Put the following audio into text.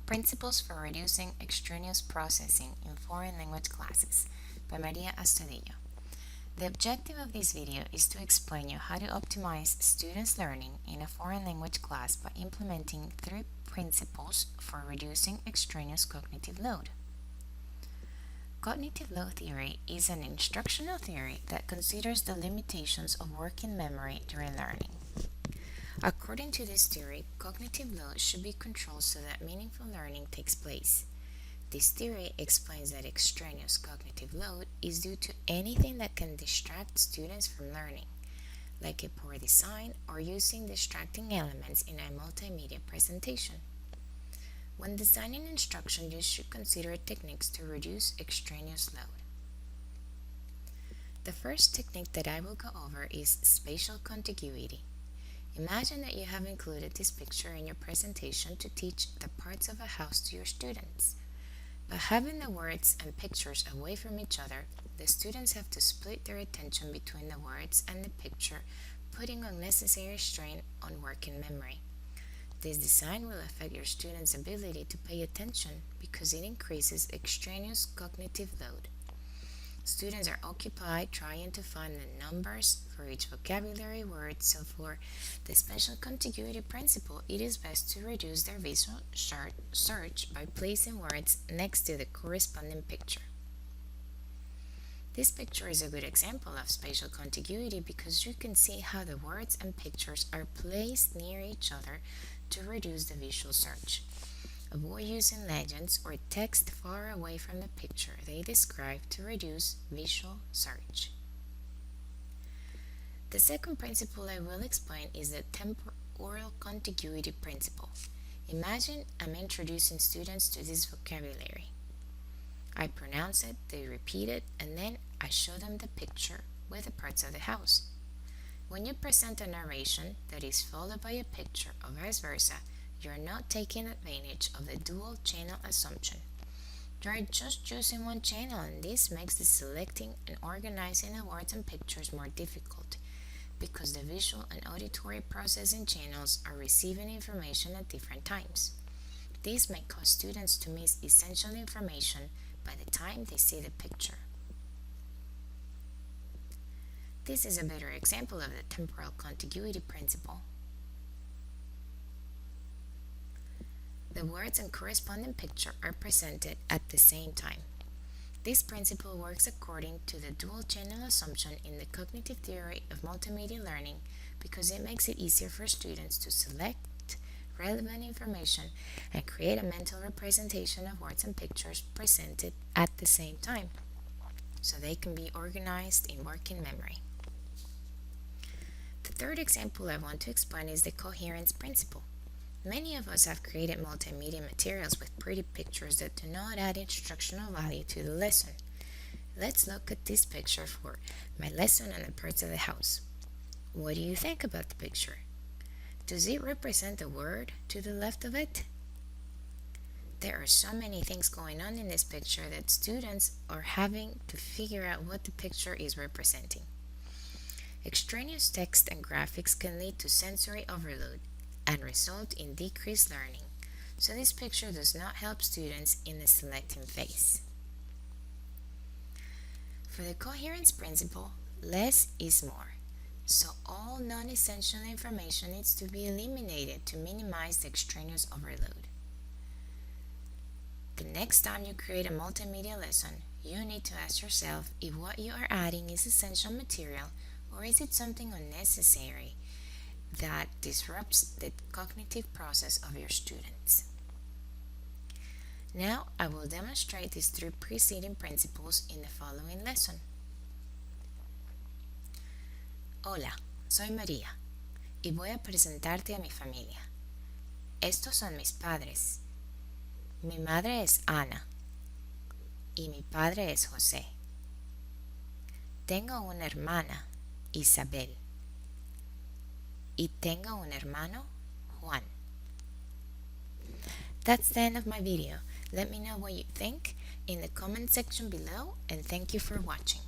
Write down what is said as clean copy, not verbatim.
Principles for Reducing Extraneous Processing in Foreign Language Classes by Maria Astudillo. The objective of this video is to explain you how to optimize students' learning in a foreign language class by implementing 3 principles for reducing extraneous cognitive load. Cognitive load theory is an instructional theory that considers the limitations of working memory during learning. According to this theory, cognitive load should be controlled so that meaningful learning takes place. This theory explains that extraneous cognitive load is due to anything that can distract students from learning, like a poor design or using distracting elements in a multimedia presentation. When designing instruction, you should consider techniques to reduce extraneous load. The first technique that I will go over is spatial contiguity. Imagine that you have included this picture in your presentation to teach the parts of a house to your students. By having the words and pictures away from each other, the students have to split their attention between the words and the picture, putting unnecessary strain on working memory. This design will affect your students' ability to pay attention because it increases extraneous cognitive load. Students are occupied trying to find the numbers for each vocabulary word, so for the spatial contiguity principle, it is best to reduce their visual search by placing words next to the corresponding picture. This picture is a good example of spatial contiguity because you can see how the words and pictures are placed near each other to reduce the visual search. Avoid using legends or text far away from the picture they describe to reduce visual search. The second principle I will explain is the temporal contiguity principle. Imagine I'm introducing students to this vocabulary. I pronounce it, they repeat it, and then I show them the picture with the parts of the house. When you present a narration that is followed by a picture or vice versa, you are not taking advantage of the dual channel assumption. You are just choosing one channel, and this makes the selecting and organizing the words and pictures more difficult because the visual and auditory processing channels are receiving information at different times. This may cause students to miss essential information by the time they see the picture. This is a better example of the temporal contiguity principle. The words and corresponding picture are presented at the same time. This principle works according to the dual channel assumption in the cognitive theory of multimedia learning because it makes it easier for students to select relevant information and create a mental representation of words and pictures presented at the same time, so they can be organized in working memory. The third example I want to explain is the coherence principle. Many of us have created multimedia materials with pretty pictures that do not add instructional value to the lesson. Let's look at this picture for my lesson on the parts of the house. What do you think about the picture? Does it represent a word to the left of it? There are so many things going on in this picture that students are having to figure out what the picture is representing. Extraneous text and graphics can lead to sensory overload and result in decreased learning, so this picture does not help students in the selecting phase. For the coherence principle, less is more, so all non-essential information needs to be eliminated to minimize the extraneous overload. The next time you create a multimedia lesson, you need to ask yourself if what you are adding is essential material or is it something unnecessary that disrupts the cognitive process of your students. Now I will demonstrate these 3 preceding principles in the following lesson. Hola, soy María y voy a presentarte a mi familia. Estos son mis padres. Mi madre es Ana y mi padre es José. Tengo una hermana, Isabel. Y tengo un hermano, Juan. That's the end of my video. Let me know what you think in the comment section below, and thank you for watching.